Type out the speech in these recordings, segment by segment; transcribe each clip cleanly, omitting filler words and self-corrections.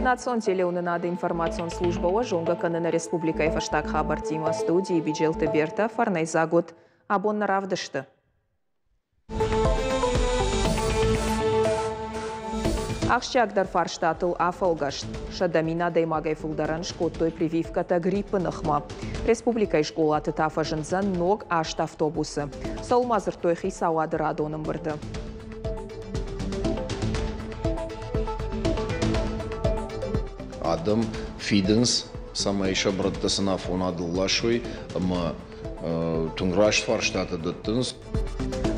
Национ телеунынады информацион служба Жонга Канына Республика Эфаштак Хабар Тима студии Биджелты Берта Фарнай Загод Абонна Равдышты. Ахшчагдар фарштатыл афалгашт. Шадамина даймагай фулдаран шкоттой прививката гриппы нахма. Республика школа тытафа жынзан ног ашт автобусы. Салмазыр тойхи сауады радоным бырды. Адам Фиденс, самая еще братасына фонадыллашой, ама тунграш фарштата даттынс.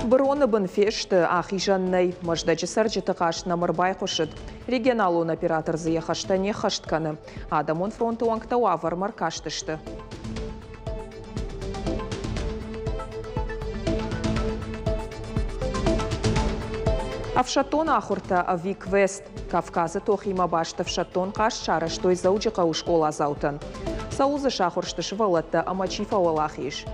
Броны бынфешті ахижаннай маждачы сарджеті қашына мырбай қошыд. Регионалун оператор зияқашта не қаштканы. Адамон фронты уаңқтау авармар қаштышты. Авшатон ахурта авик вест. Кавказы тохима башты вшатон қаш шарыштой заучыға ушкола заутын. Саузы шахуршты шывалатты амачифа олахиш.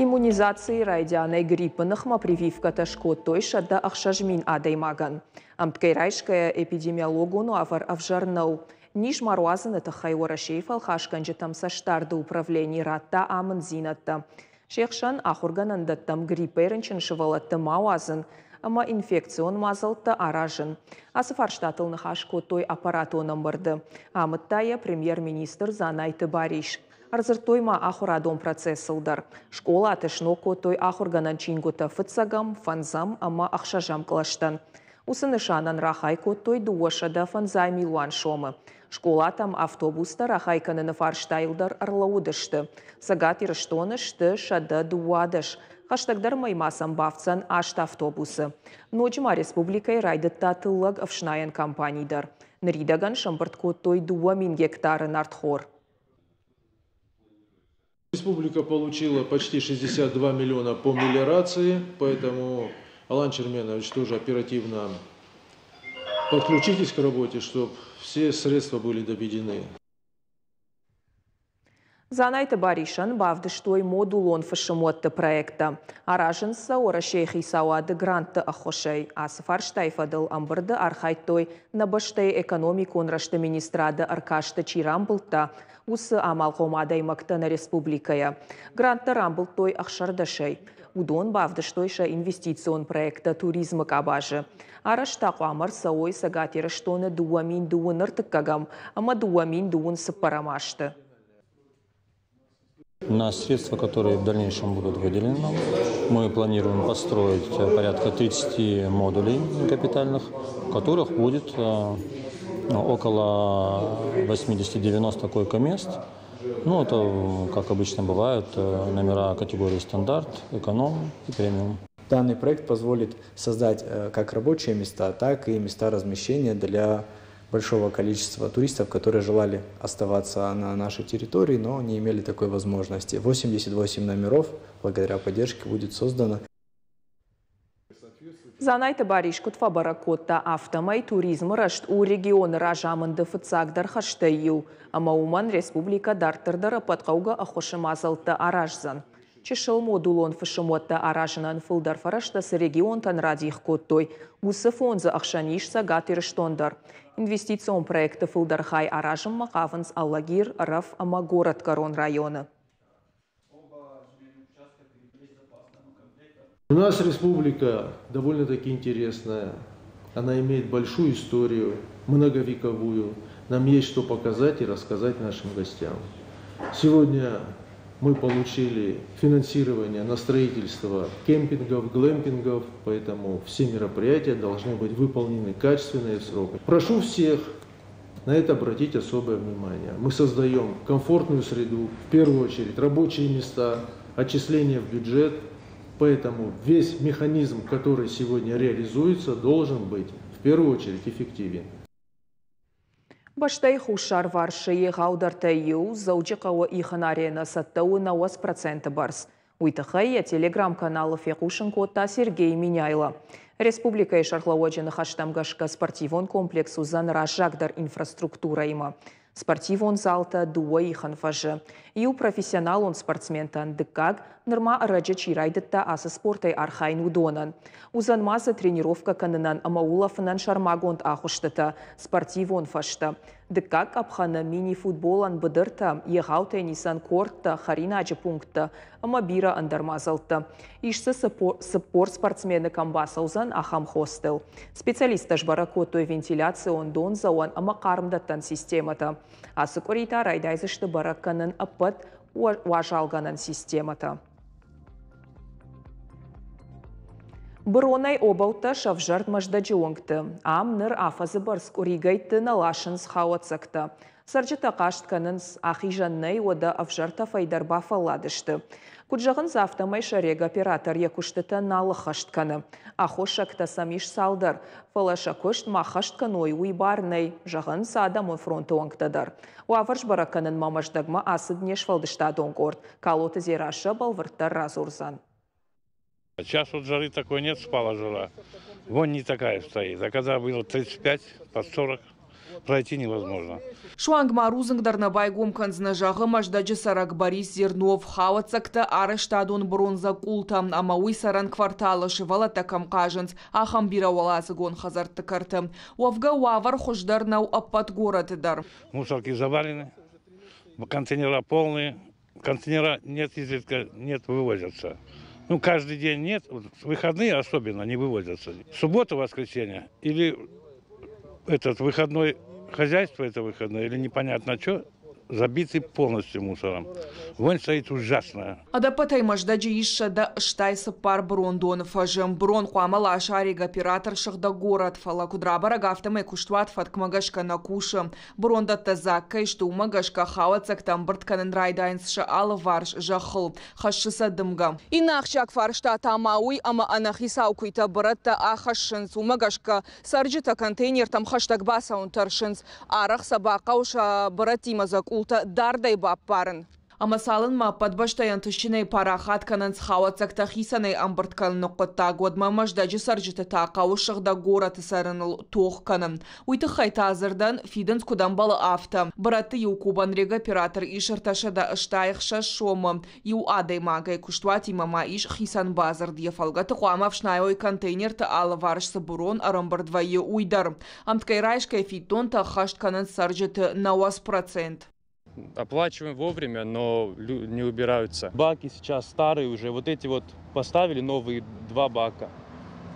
Иммунизации райдяной гриппы нахма прививка ташкот той шадда ахшажмин адаймаган. Амткайрайшкая эпидемиологуну авар авжарнау. Ниш маруазан это хайвара шейфал хашканджи там саштарды управлений ратта аманзинатта. Шейхшан ахурганандаттам гриппейренчен шивалатта мауазан. Ама инфекцион мазалта аражен. Асыфарштатыл нахашкот той аппаратоном барды. Амыттая премьер-министр Занайты Бариш. Арзыртойма ахурадом процессылдар. Школа атышноко той ахурганан чингота фыцагам, фанзам, ама ахшажам клаштан. Усынышанан рахайко той дуошада фанзай милуан шомы. Школа там автобуста рахайканын фарштайлдар арлаудышты. Сагат ирыштонышты шада дуадыш. Хаштагдар маймасам бавцан ашт автобусы. Ночма республикай райдытта тыллаг авшнаян компанийдар. Нридаган шамбыртко той 2 гектары нартхор. Республика получила почти 62 миллиона по мелиорации, поэтому, Алан Черменович, тоже оперативно подключитесь к работе, чтобы все средства были доведены. Занайты Баришан бавдыштой модулон фашимотты проекта. Аражынса орашейхи сауады гранты ахошей. Асыфарштайфадыл амбырды архайтой набаштай экономикон рашты министрады аркашты чирамбылта. Усы амал қомадай мактана республикая. Гранты рамбылтой ахшардашей. Удон бавдыштойша инвестицион проекта туризмы кабажы. Арашта қуамыр сауой сагатирыштоны дуамин дуын ыртыккагам, ама дуамин дуын сыппарамашты. На средства, которые в дальнейшем будут выделены нам, мы планируем построить порядка 30 модулей капитальных, в которых будет около 80-90 койко-мест. Ну, это, как обычно бывает, номера категории стандарт, эконом и премиум. Данный проект позволит создать как рабочие места, так и места размещения для большого количества туристов, которые желали оставаться на нашей территории, но не имели такой возможности. 88 номеров благодаря поддержке будет создано. Занайты Баришкут фабаракотта автомай туризм рашт у региона ражамынды фыцагдар хаштайю, ама уман республика дартырдары патқауға ахошымазалты аражзан. Чешыл модулон фышымотта аражынан фылдар фараштасы регионтан радих коттой, усы фонзы ахшаниш сагатырыштондар. Инвестицион проекты фылдархай аражым мақавынс Аллагир, Раф, ама город Корон районы. У нас республика довольно-таки интересная. Она имеет большую историю, многовековую. Нам есть что показать и рассказать нашим гостям. Сегодня мы получили финансирование на строительство кемпингов, глэмпингов, поэтому все мероприятия должны быть выполнены качественно и в срок. Прошу всех на это обратить особое внимание. Мы создаем комфортную среду, в первую очередь рабочие места, отчисления в бюджет, поэтому весь механизм, который сегодня реализуется, должен быть в первую очередь эффективен. Баштай хушар варшие гаудартайю заучикава иханарена саттау на 8% барс. Уйтахая телеграм-каналы Фекушенкота Сергей Миняйло. Республика и Шарлауоджина Хаштамгашка спортивон комплексу занра жагдар инфраструктура има. Спортивон залта дуа и ханфажы. И у профессионал он спортсментан дыкаг нырма раджа чирайдытта асы спортай архайн удонан. Узанмаза тренировка канынан амаулафынан шармагонд ахуштыта спортивон фашта. Дыкаг абхана мини-футболан быдырта егау теннисан кортта харинаджы пунктта амабира андармазалта. Ишсы спорт спортсмены камбасаузан ахам хостел. Специалист ажбаракотой вентиляции он дон зауан амакармдаттан системата. Асы корита райдайзышты баракканын аппат уажалганын системата. Бронай обаута шавжарт маждаджионгты. Ам ныр афазы барск уригайтты налашын схауацакта. Сарджыта каштканын ахижаннай ода авжарта файдарба фалладышты. Куджағын завтамай шарек оператор якуштыта налы хаштканы. Ахошакта самиш салдар. Фалаша кошт махаштканой уйбарнай. Жағын садамой фронты оңктадар. Уаварж бараканын мамаждагма асыднеш фалдыштадон горд. Калоты зераша балвырттар разурзан. Сейчас вот жары такой нет, спала жара. Вон не такая стоит. А когда было 35, под 40, пройти невозможно. Шуанг марузыңдарна байгом канзна жағы маждаджы сарак Борис Зернов хауацакта арештадон бронза култам, амауи саран кварталы шывала такам кажынц, ахам бираваласы гон хазарты карты. Уавга уавар хождарнау аппат городыдар. Мусорки завалены, контейнера полные, контейнера нет, изредка нет, вывозятся. Ну, каждый день нет, выходные особенно не вывозятся. Суббота, воскресенье или этот выходной, хозяйство это выходное, или непонятно что, забиты полностью мусором. Вонь стоит ужасная. Адапатай маждаджи ишша да штайсы пар брондон фажем. Брон хуамала ашариг оператор шахда город фала кудрабара гафтамай куштват фаткмагашка на куша. Бронда тазакка ишту магашка хауацак там быртканын райдайнсша алы варш жахыл. Хашшыса дымга. Инахчак фаршта тамауи ама анахиса укуйта братта ахашшынс. Умагашка сарджита контейнер там хаштаг баса унтаршынс. Арах сабака уша братима закулта дардай баппарын. Амасалын ма подбаштаян тышчинай парахат канан схауацакта хисанай амбырткан нуқытта годма маждаджы сарджыта тақауы шығда гораты сарыныл тоқ канан. Уйты хайта азырдан фиденс кудан балы афта. Бараты ю кубан рег оператор ишырташада ыштайықша шомы. Ю адай магай куштвати мама иш хисан базар дияфалгаты қуамав шнайой контейнерті алы варышсы бурон арамбардвайы уйдар. Амткай райшкай фитон та хашт канан сарджыты на 8%. Оплачиваем вовремя, но не убираются. Баки сейчас старые уже. Вот эти вот поставили новые 2 бака.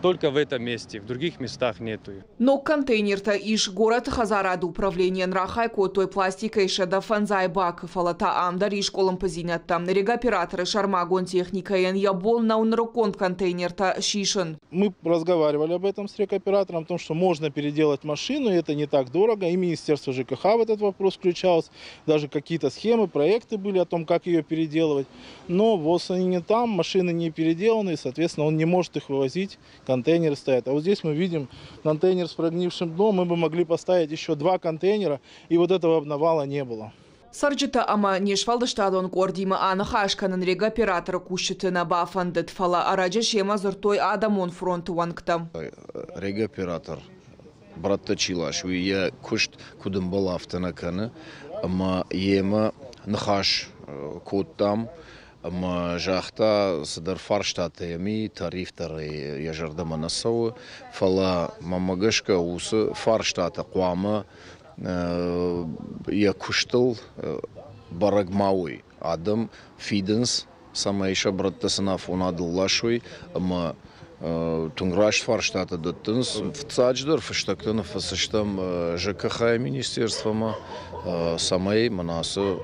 Только в этом месте, в других местах нету. Но контейнер-то иш город Хазарад управление нрахай котой пластикой шада фанзай бак фалата амдар иш колом позинят там. Регоператоры шармагон техника я бол на унроконт контейнер-то шишен. Мы разговаривали об этом с рекоператором, о том, что можно переделать машину, и это не так дорого. И Министерство ЖКХ в этот вопрос включалось. Даже какие-то схемы, проекты были о том, как ее переделывать. Но вот они не там, машины не переделаны, и, соответственно, он не может их вывозить. Контейнеры стоят. А вот здесь мы видим контейнер с прогнившим дном. Мы бы могли поставить еще 2 контейнера, и вот этого навала не было. Сарджита ама нешвалдыштадон гордима анахашканын регоператора кущыты на бафандет фала араджа шема зуртой адамон фронту вангта. Регоператор братта чилашуи я кушт кудым была автонаканы, ама ема нахаш код там. Ама жахта садар фарштатаями тарифтары яжардама насау фала мамагашка усы фарштата куама я куштыл барагмауи адам фиденс самайша браттасына фонадыллашуй ама тунграш фарштата даттынс в цадждар фаштактын фасыштам ЖКХ министерствома самай манасы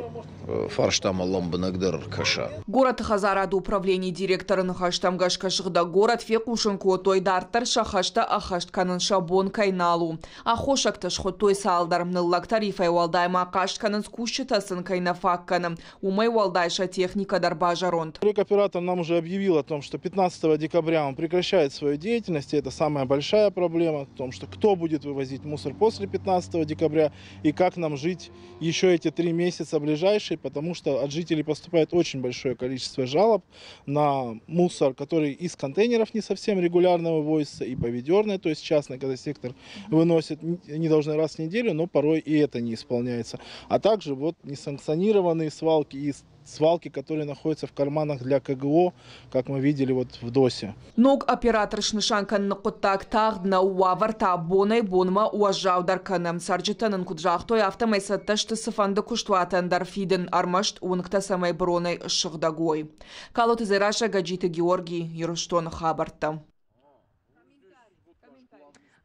фарштама ламбынагдыр каша. Город Хазарад управление директора нахаштам гашкашыгда город фекушенко той дартар шахашта ахаштканын шабон кайналу. Ахошакта шхотой салдарымны лактарифай валдайма акаштканын скущытасын кайнафакканым. Умай валдайша техника дарбажаронт. Рекоператор нам уже объявил о том, что 15 декабря он прекращает прекращает свою деятельность. И это самая большая проблема в том, что кто будет вывозить мусор после 15 декабря и как нам жить еще эти 3 месяца ближайшие, потому что от жителей поступает очень большое количество жалоб на мусор, который из контейнеров не совсем регулярно вывозится, и по ведерной, то есть частный, когда сектор выносит, не должны раз в неделю, но порой и это не исполняется. А также вот несанкционированные свалки и свалки, которые находятся в карманах для КГО, как мы видели вот в ДОСе. Ног оператор шнышанкан нақуттак тағдына уаварта бонай бонма уажаудар канам сарджитанын куджахтой автомайсатташты сыфанды куштуатандар фиден армашт уынкта самай бронай шығдагой. Калоты Зираша Гаджиты Георгий Юруштон хабарта.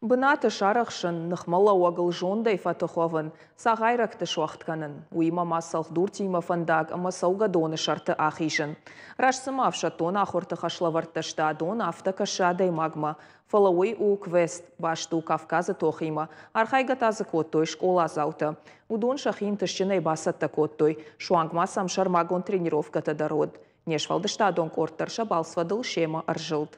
Бынаты шарақшын нықмала уағыл жондай фатықовын сағайрак тышуақтқанын. Уйма масалық дұртима фандаг масауға доны шарты ақишын. Рашсыма авшатон ақорты қашлавартташта дон автокашадай магма. Фалауи у квест башту Кавказы тоқима. Архайға тазы коттой школа зауты. Удон шахин тышчынай басатта коттой. Шуангма самшар магон тренировката дарод. Нешвалдышта дон корттарша балсвадыл шема аржилд.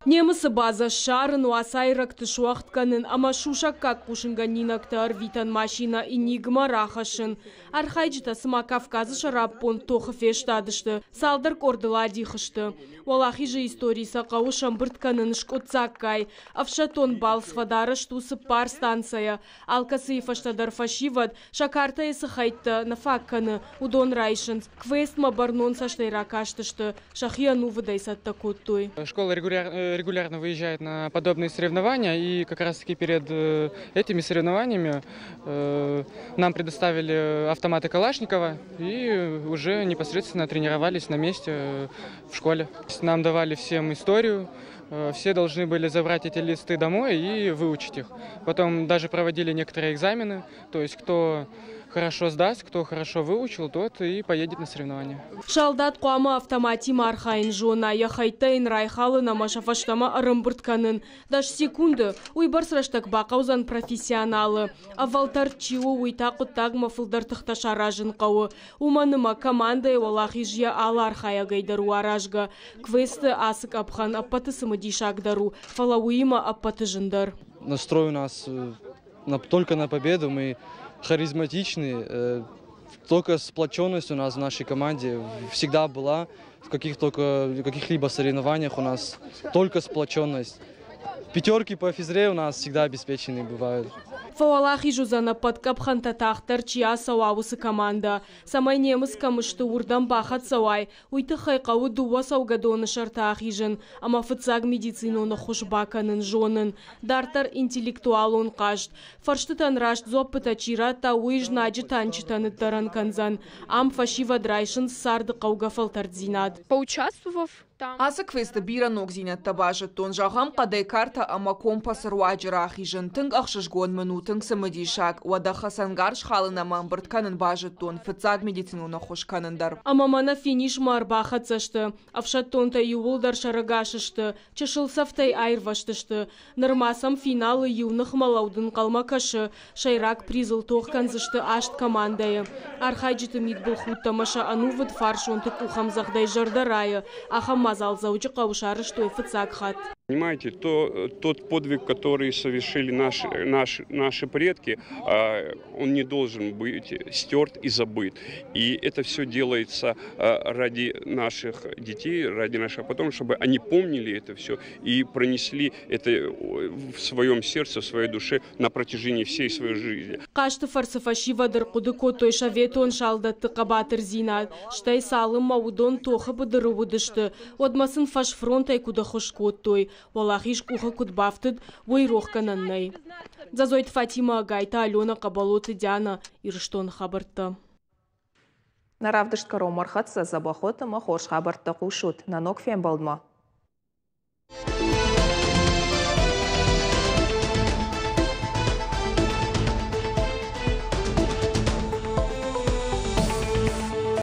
Немысы база шарын уасайрак тышуақтканын, ама шушак как пушынганинакты арвитан машина Enigma рахашын. Архайджита сыма Кавказы шараппон тоқы фештадышты, салдар кордыла дихышты. Олахи же истории сақауы шамбыртканын шкотцаккай, авшатон балсвадары штусы пар станция. Алкасы фаштадар фашивад, шакарта есы хайтты нафакканы, удон райшынс, квест мабарнон саштайракаштышты, шахияну выдайсатта коттой. Школа регулярно выезжает на подобные соревнования, и как раз таки перед этими соревнованиями нам предоставили автоматы Калашникова и уже непосредственно тренировались на месте в школе. Нам давали всем историю, все должны были забрать эти листы домой и выучить их. Потом даже проводили некоторые экзамены, то есть кто хорошо сдаст, кто хорошо выучил, тот и поедет на соревнования. Шалдат қуама автоматима архайын жона, яхайтайын райхалы намашафаштама арымбыртканын. Даш секунды, уйбар сраштак бақаузан профессионалы. Авалтар чиу уйтақыттаг мафылдар тықташаражын қауы. Уманыма команда олахи жия ала архая гайдару аражга. Квесты асык апхан аппаты сымадишагдару, фалауима аппаты жындар. Настрой у нас только на победу, мы харизматичный, только сплоченность у нас в нашей команде всегда была, в каких-либо соревнованиях у нас только сплоченность. Пятерки по физре у нас всегда обеспечены бывают. Фауалахи жузана подкапхан татахтар чия сауаусы команда. Самай немыс камышты урдан бахат сауай. Уйты хайқауы дуа саугадоны шартахи жын. Ама фыцаг медициноны хушбаканын жонын. Дартар интеллектуалон қашт. Фарштытан рашт зоппыта чира та уйж наджи танчитаны таран канзан. Ам фашива драйшын сарды қауга фалтардзинад. Поучаствовав там. Асы квесты бира ногзинат табажы тон жағам қадай карта ама компас руаджырахи жын. Тынг ақшышгон минутын ксымыдишак. Уада хасангар шхалына мамбыртканын бажы тон. Фыцаг медициноны хушканындар. Ама мана финиш марбаха цашты. Авшаттонта ювулдар шарагашышты. Чешылсавтай айрваштышты. Нырмасам финалы юных малаудын қалмакашы. Шайрак призыл тоқканзышты ашт командайы. Архайджиты мидбыл хуттамаша анувыд фаршонтык ухамзахдай жардарайы. Ахам мазал заучи каушары, что и фыцак хат. Понимаете, тот подвиг, который совершили наши предки, он не должен быть стерт и забыт. И это все делается ради наших детей, ради наших потом, чтобы они помнили это все и пронесли это в своем сердце, в своей душе на протяжении всей своей жизни. Кашты фарсафашива дыркуды котой шаветон шалдатты кабатыр зинат. Штай салым маудон тоха быдырывудышты. Одмасын фаш фронтай куда хош коттой. Валахиш куха кудбафтыд войрохкананнай. Зазойт Фатима Гайта, Алена Кабалоты Диана Ирштон хабарта. Наравдышт каро мархатса забахота махош хабарта кушут. Нанок фем балдма.